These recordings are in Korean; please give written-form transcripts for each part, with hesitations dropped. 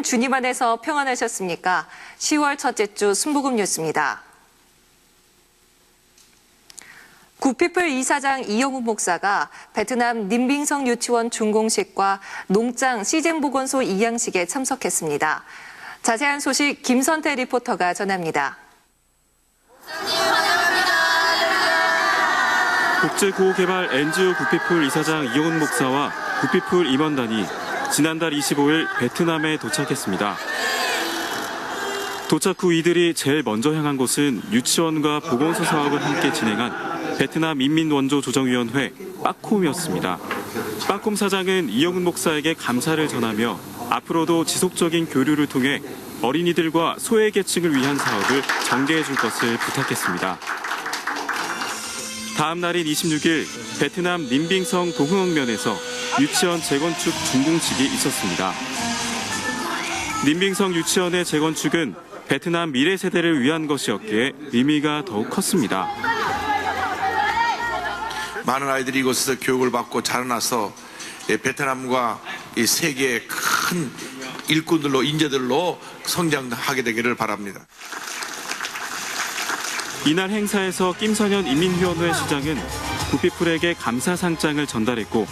주님 안에서 평안하셨습니까? 10월 첫째 주 순복음 뉴스입니다. 구피플 이사장 이영훈 목사가 베트남 님빙성 유치원 준공식과 농장 시젠보건소 이양식에 참석했습니다. 자세한 소식 김선태 리포터가 전합니다. 국제구호개발 NGO 구피플 이사장 이영훈 목사와 구피플 임원단이 지난달 25일 베트남에 도착했습니다. 도착 후 이들이 제일 먼저 향한 곳은 유치원과 보건소 사업을 함께 진행한 베트남 인민원조조정위원회 빠콤이었습니다. 빠콤 사장은 이영훈 목사에게 감사를 전하며 앞으로도 지속적인 교류를 통해 어린이들과 소외계층을 위한 사업을 전개해 줄 것을 부탁했습니다. 다음 날인 26일 베트남 님빙성 도흥억면에서 유치원 재건축 준공식이 있었습니다. 님빙성 유치원의 재건축은 베트남 미래 세대를 위한 것이었기에 의미가 더욱 컸습니다. 많은 아이들이 이곳에서 교육을 받고 자라나서 베트남과 이 세계의 큰 일꾼들로 인재들로 성장하게 되기를 바랍니다. 이날 행사에서 김선현 인민위원회 시장은 구피플에게 감사상장을 전달했고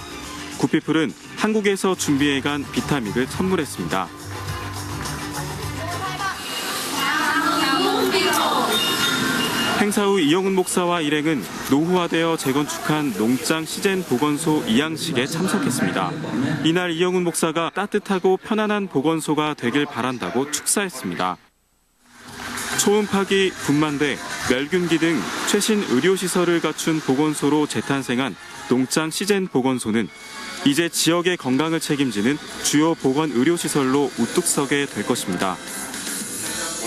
구피플은 한국에서 준비해간 비타민을 선물했습니다. 행사 후 이영훈 목사와 일행은 노후화되어 재건축한 농장 시젠보건소 이양식에 참석했습니다. 이날 이영훈 목사가 따뜻하고 편안한 보건소가 되길 바란다고 축사했습니다. 초음파기, 분만대, 멸균기 등 최신 의료시설을 갖춘 보건소로 재탄생한 농장 시젠보건소는 이제 지역의 건강을 책임지는 주요 보건 의료시설로 우뚝 서게 될 것입니다.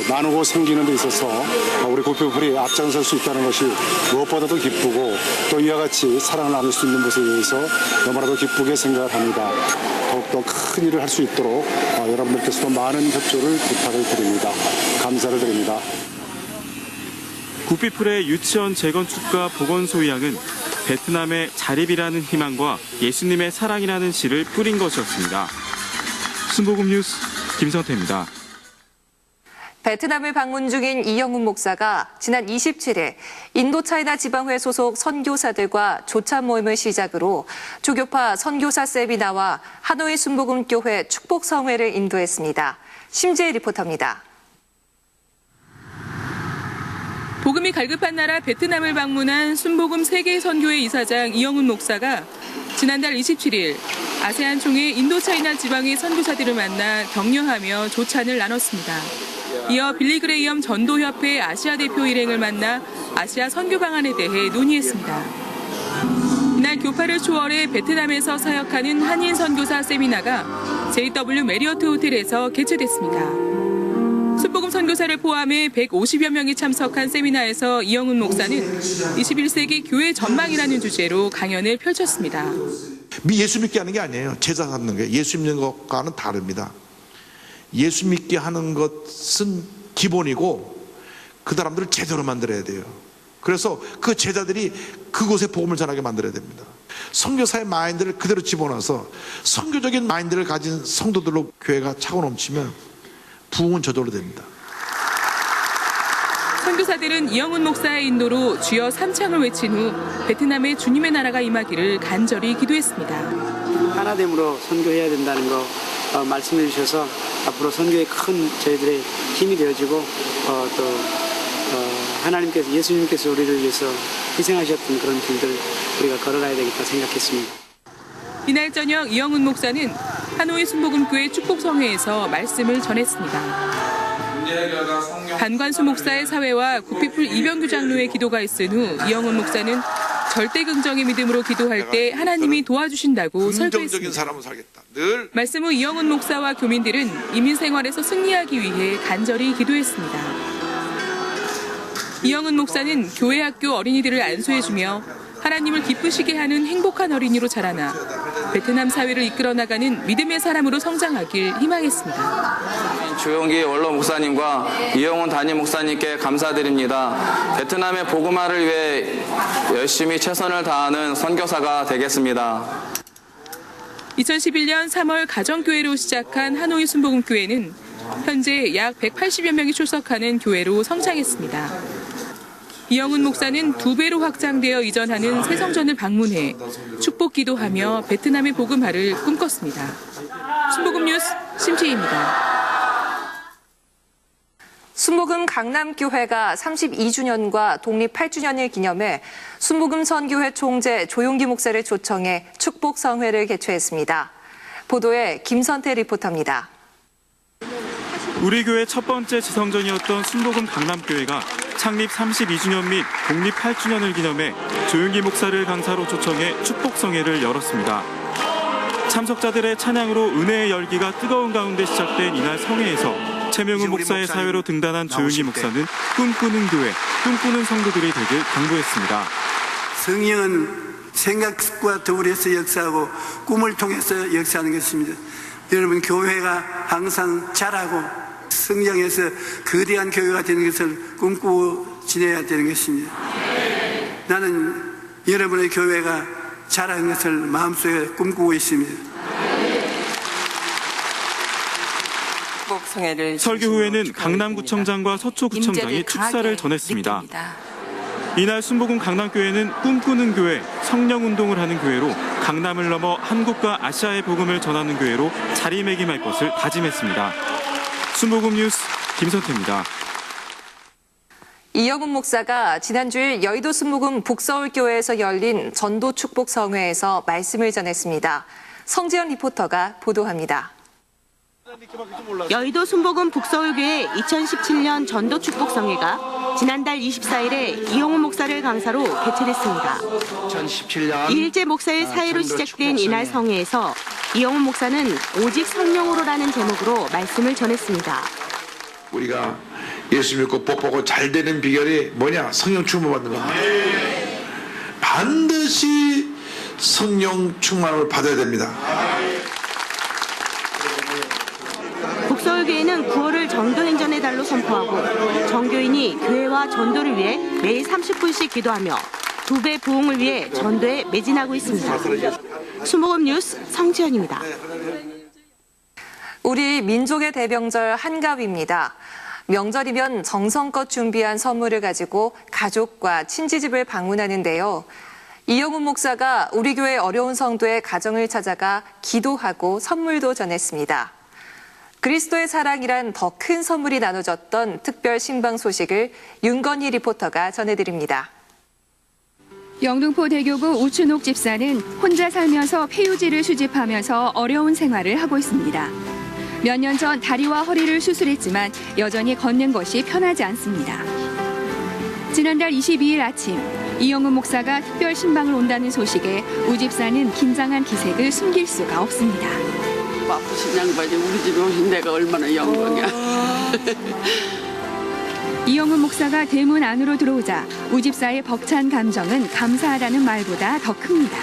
나누고 섬기는 데 있어서 우리 구피플이 앞장설 수 있다는 것이 무엇보다도 기쁘고 또 이와 같이 사랑을 나눌 수 있는 것에 대해서 너무나도 기쁘게 생각을 합니다. 더욱더 큰 일을 할 수 있도록 여러분들께서도 많은 협조를 부탁을 드립니다. 감사를 드립니다. 구피플의 유치원 재건축과 보건소 이양은 베트남의 자립이라는 희망과 예수님의 사랑이라는 씨를 뿌린 것이었습니다. 순복음 뉴스 김선태입니다. 베트남을 방문 중인 이영훈 목사가 지난 27일 인도차이나 지방회 소속 선교사들과 조찬 모임을 시작으로 조교파 선교사 세미나와 하노이 순복음교회 축복성회를 인도했습니다. 심재희 리포터입니다. 복음이 갈급한 나라 베트남을 방문한 순복음 세계선교회 이사장 이영훈 목사가 지난달 27일 아세안 총회 인도차이나 지방의 선교사들을 만나 격려하며 조찬을 나눴습니다. 이어 빌리그레이엄 전도협회 아시아 대표 일행을 만나 아시아 선교 방안에 대해 논의했습니다. 이날 교파를 초월해 베트남에서 사역하는 한인 선교사 세미나가 JW 메리어트 호텔에서 개최됐습니다. 순복음 선교사를 포함해 150여 명이 참석한 세미나에서 이영훈 목사는 21세기 교회 전망이라는 주제로 강연을 펼쳤습니다. 예수 믿게 하는 게 아니에요. 제자 삼는 게 예수 믿는 것과는 다릅니다. 예수 믿게 하는 것은 기본이고 그 사람들을 제대로 만들어야 돼요. 그래서 그 제자들이 그곳에 복음을 전하게 만들어야 됩니다. 선교사의 마인드를 그대로 집어넣어서 선교적인 마인드를 가진 성도들로 교회가 차고 넘치면 부흥은 저절로 됩니다. 선교사들은 이영훈 목사의 인도로 주여 삼창을 외친 후 베트남의 주님의 나라가 임하기를 간절히 기도했습니다. 하나됨으로 선교해야 된다는 거 말씀해 주셔서 앞으로 선교에 큰 저희들의 힘이 되어지고 또 하나님께서 예수님께서 우리를 위해서 희생하셨던 그런 길들 우리가 걸어가야 되겠다 생각했습니다. 이날 저녁 이영훈 목사는 하노이 순복음교회 축복성회에서 말씀을 전했습니다. 반관수 목사의 사회와 구피플 이병규 장로의 기도가 있은 후 이영훈 목사는 절대 긍정의 믿음으로 기도할 때 하나님이 도와주신다고 설교했습니다. 말씀 후 이영훈 목사와 교민들은 이민 생활에서 승리하기 위해 간절히 기도했습니다. 이영훈 목사는 교회 학교 어린이들을 안수해주며 하나님을 기쁘시게 하는 행복한 어린이로 자라나 베트남 사회를 이끌어 나가는 믿음의 사람으로 성장하길 희망했습니다. 주용기 원로 목사님과 이영훈 담임 목사님께 감사드립니다. 베트남의 복음화를 위해 열심히 최선을 다하는 선교사가 되겠습니다. 2011년 3월 가정교회로 시작한 하노이 순복음교회는 현재 약 180여 명이 출석하는 교회로 성장했습니다. 이영훈 목사는 2배로 확장되어 이전하는 새 성전을 방문해 축복 기도하며 베트남의 복음화를 꿈꿨습니다. 순복음 뉴스 심지희입니다. 순복음 강남교회가 32주년과 독립 8주년을 기념해 순복음 선교회 총재 조용기 목사를 초청해 축복성회를 개최했습니다. 보도에 김선태 리포터입니다. 우리 교회 첫 번째 지성전이었던 순복음 강남교회가 창립 32주년 및 독립 8주년을 기념해 조용기 목사를 강사로 초청해 축복성회를 열었습니다. 참석자들의 찬양으로 은혜의 열기가 뜨거운 가운데 시작된 이날 성회에서 최명훈 목사의 사회로 등단한 조용기 목사는 꿈꾸는 교회, 꿈꾸는 성도들이 되길 당부했습니다. 성령은 생각과 더불어서 역사하고 꿈을 통해서 역사하는 것입니다. 여러분, 교회가 항상 자라고 성장해서 거대한 교회가 되는 것을 꿈꾸고 지내야 되는 것입니다. 나는 여러분의 교회가 자라는 것을 마음속에 꿈꾸고 있습니다. 설교 후에는 강남구청장과 서초구청장이 축사를 전했습니다. 이날 순복음 강남교회는 꿈꾸는 교회, 성령운동을 하는 교회로 강남을 넘어 한국과 아시아의 복음을 전하는 교회로 자리매김할 것을 다짐했습니다. 순복음 뉴스 김선태입니다. 이영훈 목사가 지난주일 여의도 순복음 북서울교회에서 열린 전도 축복성회에서 말씀을 전했습니다. 성지연 리포터가 보도합니다. 여의도 순복음 북서울교회 2017년 전도 축복성회가 지난달 24일에 이영훈 목사를 강사로 개최됐습니다. 2일째 목사의 사회로 시작된 이날 성회에서 이영훈 목사는 오직 성령으로라는 제목으로 말씀을 전했습니다. 우리가 예수 믿고 복받고 잘 되는 비결이 뭐냐? 성령 충만 받는 겁니다. 반드시 성령 충만을 받아야 됩니다. 북서울교회는 9월을 전도행전의 달로 선포하고 정교인이 교회와 전도를 위해 매일 30분씩 기도하며 2배 부흥을 위해 전도에 매진하고 있습니다. 순복음 뉴스 성지연입니다. 우리 민족의 대명절 한가위입니다. 명절이면 정성껏 준비한 선물을 가지고 가족과 친지집을 방문하는데요. 이영훈 목사가 우리 교회 어려운 성도의 가정을 찾아가 기도하고 선물도 전했습니다. 그리스도의 사랑이란 더 큰 선물이 나눠졌던 특별 신방 소식을 윤건희 리포터가 전해드립니다. 영등포 대교구 우춘옥 집사는 혼자 살면서 폐유지를 수집하면서 어려운 생활을 하고 있습니다. 몇 년 전 다리와 허리를 수술했지만 여전히 걷는 것이 편하지 않습니다. 지난달 22일 아침 이영훈 목사가 특별 신방을 온다는 소식에 우 집사는 긴장한 기색을 숨길 수가 없습니다. 아프신 양반이 우리 집에 오신 내가 얼마나 영광이야. 이영훈 목사가 대문 안으로 들어오자 우 집사의 벅찬 감정은 감사하다는 말보다 더 큽니다.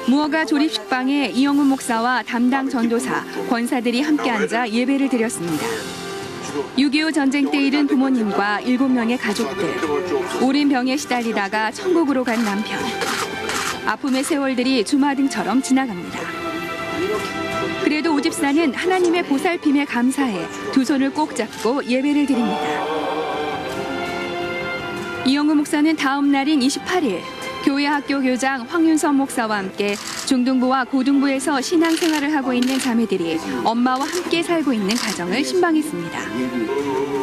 무허가 조립식방에 이영훈 목사와 담당 전도사, 권사들이 함께 앉아 예배를 드렸습니다. 6.25 전쟁 때 잃은 부모님과 7명의 가족들, 오랜 병에 시달리다가 천국으로 간 남편. 아픔의 세월들이 주마등처럼 지나갑니다. 그래도 우 집사는 하나님의 보살핌에 감사해 두 손을 꼭 잡고 예배를 드립니다. 이영훈 목사는 다음 날인 28일 교회 학교 교장 황윤선 목사와 함께 중등부와 고등부에서 신앙생활을 하고 있는 자매들이 엄마와 함께 살고 있는 가정을 신방했습니다.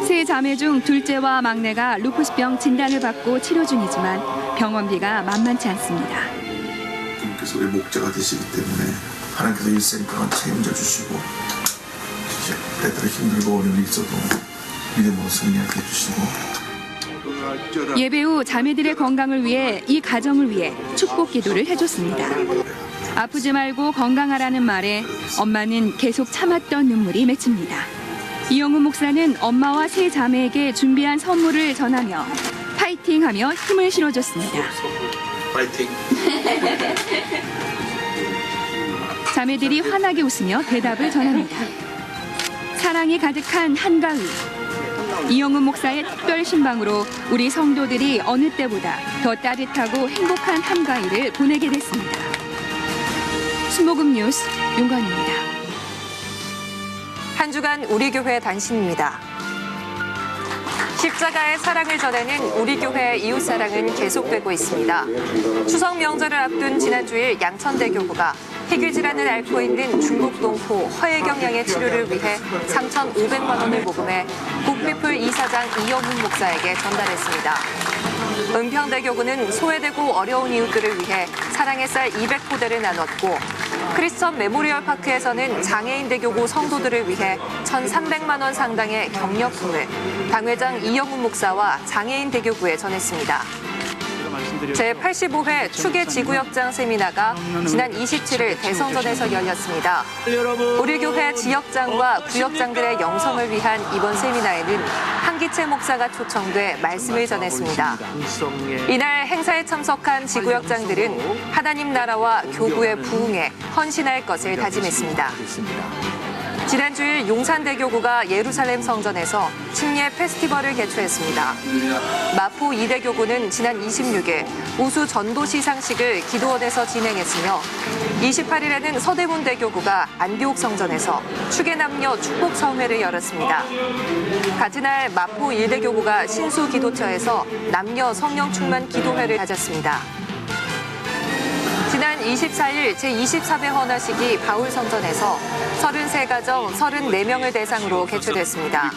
세 자매 중 둘째와 막내가 루푸스병 진단을 받고 치료 중이지만 병원비가 만만치 않습니다. 주님께서 우리 목자가 되시기 때문에 하나님께서 일생 동안 책임져 주시고 때때로 힘들고 어려움이 있어도 믿음으로 승리하게 해주시고 예배 후 자매들의 건강을 위해 이 가정을 위해 축복 기도를 해줬습니다. 아프지 말고 건강하라는 말에 엄마는 계속 참았던 눈물이 맺힙니다. 이영훈 목사는 엄마와 세 자매에게 준비한 선물을 전하며 파이팅하며 힘을 실어줬습니다. 파이팅. 자매들이 환하게 웃으며 대답을 전합니다. 사랑이 가득한 한가위. 이영훈 목사의 특별 신방으로 우리 성도들이 어느 때보다 더 따뜻하고 행복한 한가위를 보내게 됐습니다. 순복음 뉴스 윤건입니다. 한 주간 우리 교회 단신입니다. 십자가의 사랑을 전하는 우리 교회의 이웃사랑은 계속되고 있습니다. 추석 명절을 앞둔 지난 주일 양천대교구가 희귀질환을 앓고 있는 중국 동포 허혜경 양의 치료를 위해 3,500만 원을 모금해 국피풀 이사장 이영훈 목사에게 전달했습니다. 은평대교구는 소외되고 어려운 이웃들을 위해 사랑의 쌀 200포대를 나눴고 크리스천 메모리얼 파크에서는 장애인대교구 성도들을 위해 1,300만 원 상당의 경력금을 당회장 이영훈 목사와 장애인대교구에 전했습니다. 제85회 추계 지구역장 세미나가 지난 27일 대성전에서 열렸습니다. 우리 교회 지역장과 구역장들의 영성을 위한 이번 세미나에는 한기채 목사가 초청돼 말씀을 전했습니다. 이날 행사에 참석한 지구역장들은 하나님 나라와 교구의 부흥에 헌신할 것을 다짐했습니다. 지난 주일 용산대교구가 예루살렘 성전에서 침례 페스티벌을 개최했습니다. 마포 이대교구는 지난 26일 우수 전도 시상식을 기도원에서 진행했으며 28일에는 서대문대교구가 안디옥 성전에서 추계남녀 축복성회를 열었습니다. 같은 날 마포 일대교구가 신수기도처에서 남녀 성령 충만 기도회를 가졌습니다. 지난 24일 제24회 헌화식이 바울성전에서 33가정 34명을 대상으로 개최됐습니다.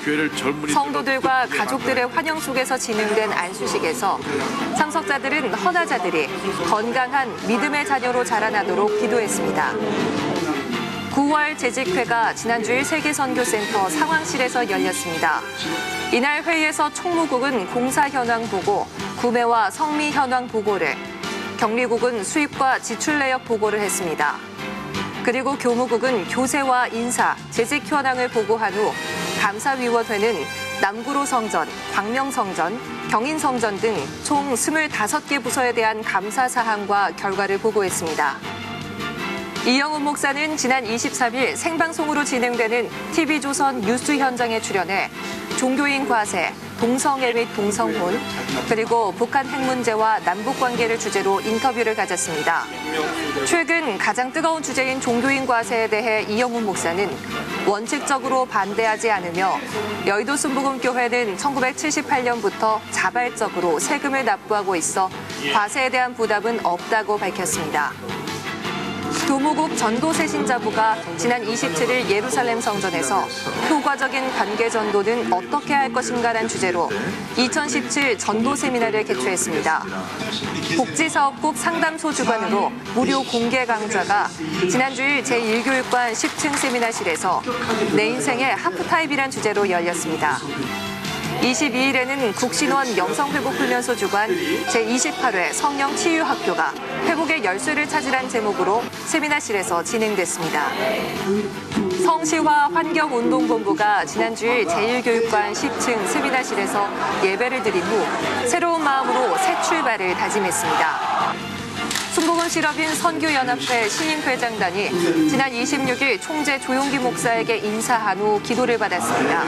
성도들과 가족들의 환영 속에서 진행된 안수식에서 참석자들은 헌화자들이 건강한 믿음의 자녀로 자라나도록 기도했습니다. 9월 재직회가 지난주일 세계선교센터 상황실에서 열렸습니다. 이날 회의에서 총무국은 공사 현황 보고, 구매와 성미 현황 보고를, 경리국은 수입과 지출 내역 보고를 했습니다. 그리고 교무국은 교세와 인사, 재직 현황을 보고한 후 감사위원회는 남구로 성전, 광명성전, 경인성전 등 총 25개 부서에 대한 감사 사항과 결과를 보고했습니다. 이영훈 목사는 지난 23일 생방송으로 진행되는 TV조선 뉴스 현장에 출연해 종교인 과세, 동성애 및 동성혼, 그리고 북한 핵 문제와 남북 관계를 주제로 인터뷰를 가졌습니다. 최근 가장 뜨거운 주제인 종교인 과세에 대해 이영훈 목사는 원칙적으로 반대하지 않으며 여의도 순복음교회는 1978년부터 자발적으로 세금을 납부하고 있어 과세에 대한 부담은 없다고 밝혔습니다. 교무국 전도새신자부가 지난 27일 예루살렘 성전에서 효과적인 관계 전도는 어떻게 할 것인가란 주제로 2017 전도 세미나를 개최했습니다. 복지사업국 상담소 주관으로 무료 공개 강좌가 지난주일 제1교육관 10층 세미나실에서 내 인생의 하프타입이란 주제로 열렸습니다. 22일에는 국신원 영성회복훈련소 주관 제28회 성령치유학교가 회복의 열쇠를 찾으란 제목으로 세미나실에서 진행됐습니다. 성시화 환경운동본부가 지난주일 제1교육관 10층 세미나실에서 예배를 드린 후 새로운 마음으로 새 출발을 다짐했습니다. 순복음 실업인 선교연합회 신임회장단이 지난 26일 총재 조용기 목사에게 인사한 후 기도를 받았습니다.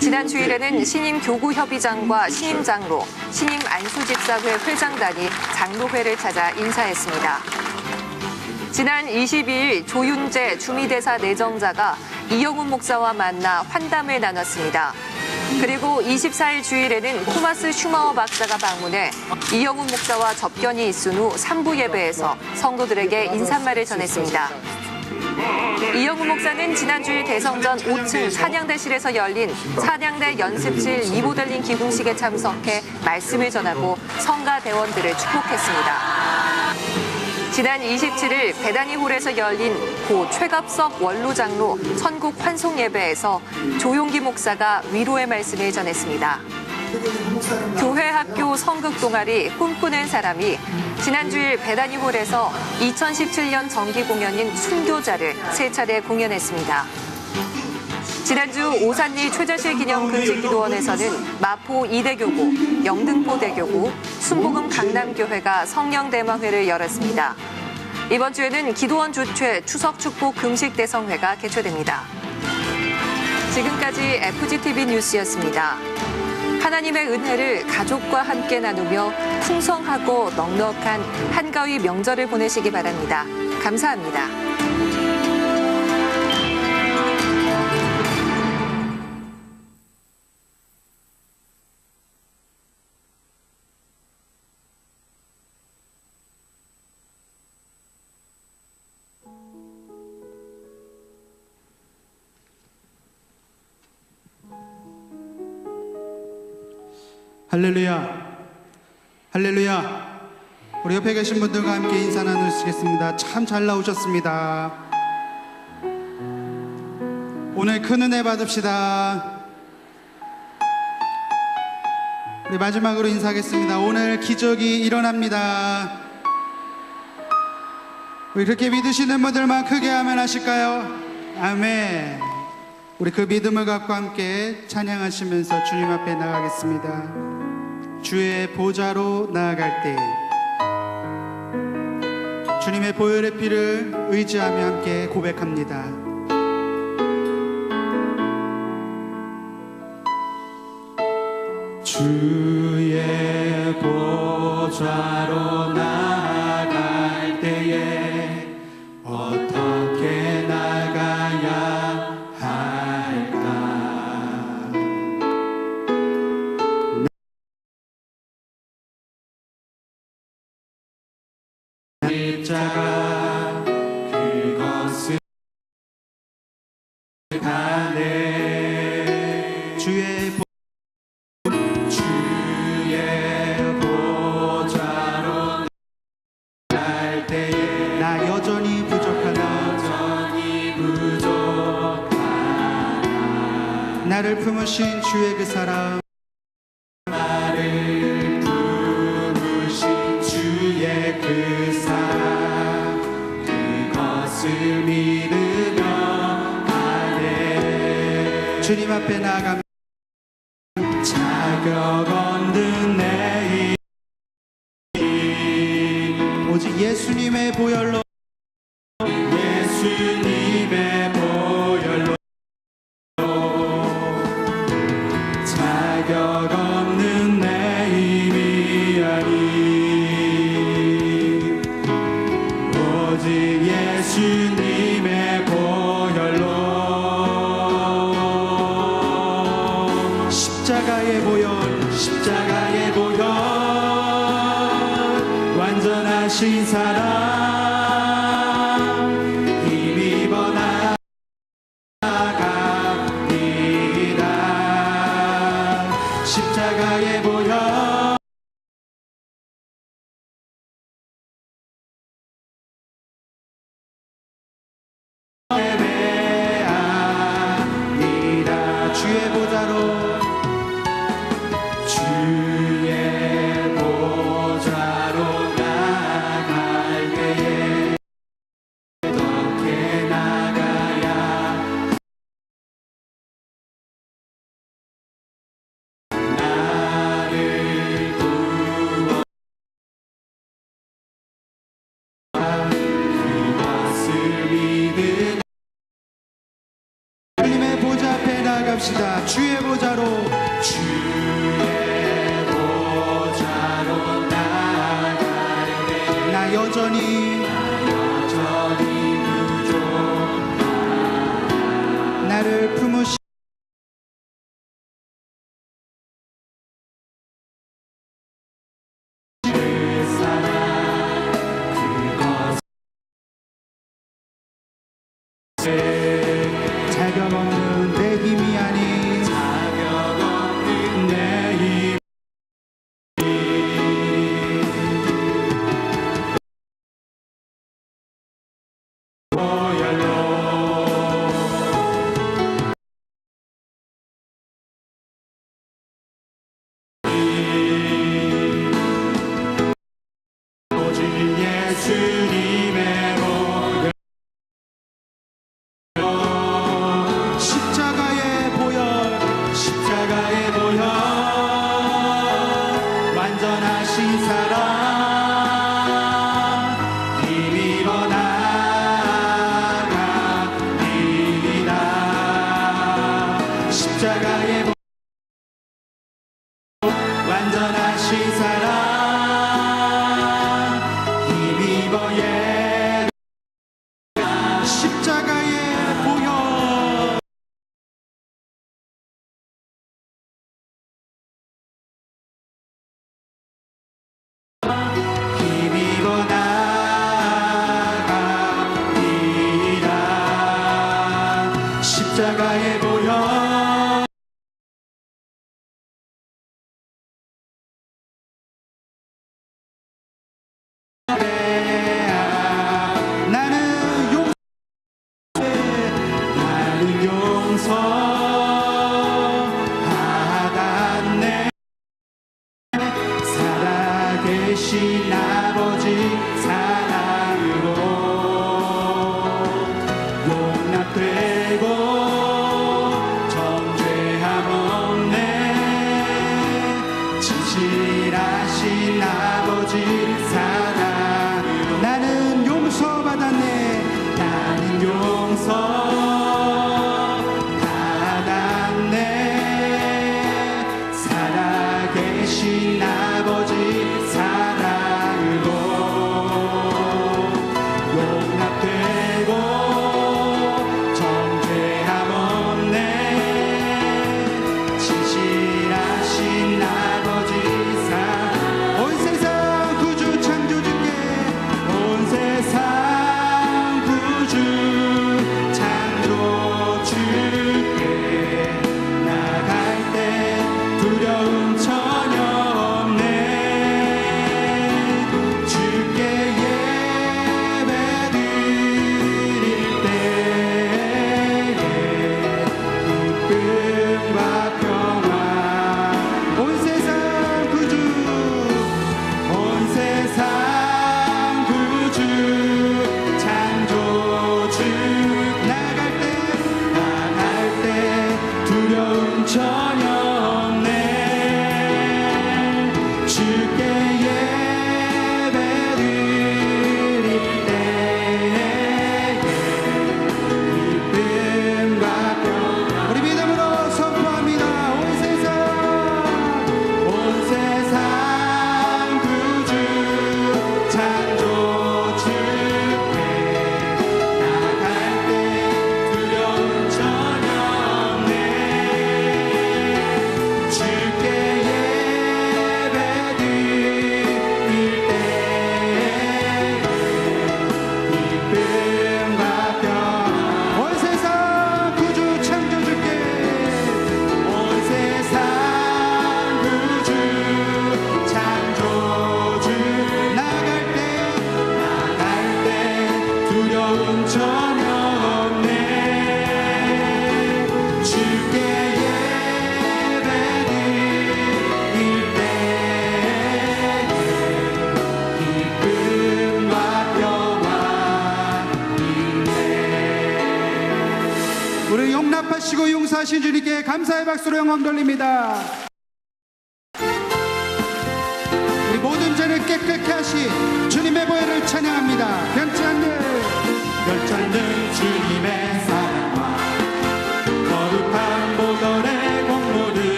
지난 주일에는 신임교구협의장과 신임장로, 신임안수집사회 회장단이 장로회를 찾아 인사했습니다. 지난 22일 조윤재 주미대사 내정자가 이영훈 목사와 만나 환담을 나눴습니다. 그리고 24일 주일에는 토마스 슈마워 박사가 방문해 이영훈 목사와 접견이 있은 후 3부 예배에서 성도들에게 인사말을 전했습니다. 이영훈 목사는 지난주일 대성전 5층 찬양대실에서 열린 찬양대 연습실 리모델링 기공식에 참석해 말씀을 전하고 성가 대원들을 축복했습니다. 지난 27일 베다니홀에서 열린 고 최갑석 원로장로 선국 환송 예배에서 조용기 목사가 위로의 말씀을 전했습니다. 교회 학교 성극 동아리 꿈꾸는 사람이 지난주일 베다니홀에서 2017년 정기 공연인 순교자를 3차례 공연했습니다. 지난주 오산리 최자실 기념 금식기도원에서는 마포 이대교구, 영등포대교구, 순복음 강남교회가 성령대망회를 열었습니다. 이번 주에는 기도원 주최 추석축복 금식대성회가 개최됩니다. 지금까지 FGTV 뉴스였습니다. 하나님의 은혜를 가족과 함께 나누며 풍성하고 넉넉한 한가위 명절을 보내시기 바랍니다. 감사합니다. 할렐루야, 할렐루야. 우리 옆에 계신 분들과 함께 인사 나누시겠습니다. 참 잘 나오셨습니다. 오늘 큰 은혜 받읍시다. 우리 마지막으로 인사하겠습니다. 오늘 기적이 일어납니다. 우리 그렇게 믿으시는 분들만 크게 아멘 하실까요? 아멘. 우리 그 믿음을 갖고 함께 찬양하시면서 주님 앞에 나가겠습니다. 주의 보좌로 나아갈 때 주님의 보혈의 피를 의지하며 함께 고백합니다. 주의 보좌로 나아갈 때에 어떻게 나가야 할까? 십자가 그것을 가네. 주의 보좌로 날 때에 나 여전히 부족하나 나를 품으신 주의 그 사랑, 나를 품으신 주의 그 사랑, 그것을 믿으며 가네. 주님 앞에 나가면 자격 없는 내 힘, 오직 예수님의 보혈로, 예수님의 보혈로 자격 없는 내 힘이 아니 오직 예수님의 보혈로 십자가의 보혈, 십자가의 보혈 완전하신 사랑 힘입어 나갑니다. 십자가의 보혈 예배합니다. 주의 보좌로, 주의 보좌로 나갈 때에 어떻게 나가야 나를 구원 그것을 믿으며 주님의 보좌 앞에 나갑시다. 주의 보좌로, 주의 보좌로 나갈 때 나 여전히 부족하나 나를 품으시 그 사랑, 그것을 자격 없는 내 힘이 아닌 자격 없는 내 힘, 아버지 사랑으로 용납되고 정죄함 없네 진실하신 아버지 사랑으로 나는 용서받았네 나는 용서 받았네 살아계신 아버지 사랑으로 용납되고 정죄함 없네 진실하신 아버지 사랑 온 세상 구주 창조주께 온 세상 구주 창조주께 나갈 때 두려움 전혀 없네 주께 예배 드릴 때에 기쁨과 평화 온 세상 구주 온 세상 구주 창조주 나갈 때 두려움 전혀 없네 주께 예배 드릴 때에 기쁨과 평화 우리 믿음으로 선포합니다 온 세상 구주 창조주께 나갈 때 두려움 전혀 없네 주께 예배 드릴 때에 기쁨과 평화 온 세상 구주 창조주께 온 세상 구주 창조주 나갈 때 두려움 전혀 없네 주께 예배 드릴 때에 기쁨과 평화 있네 우리 용납하시고 용서하신 주님께 감사의 박수로 영광 돌립니다 우리 모든 죄를 깨끗게 하신 주님의 보혈을 찬양합니다 변치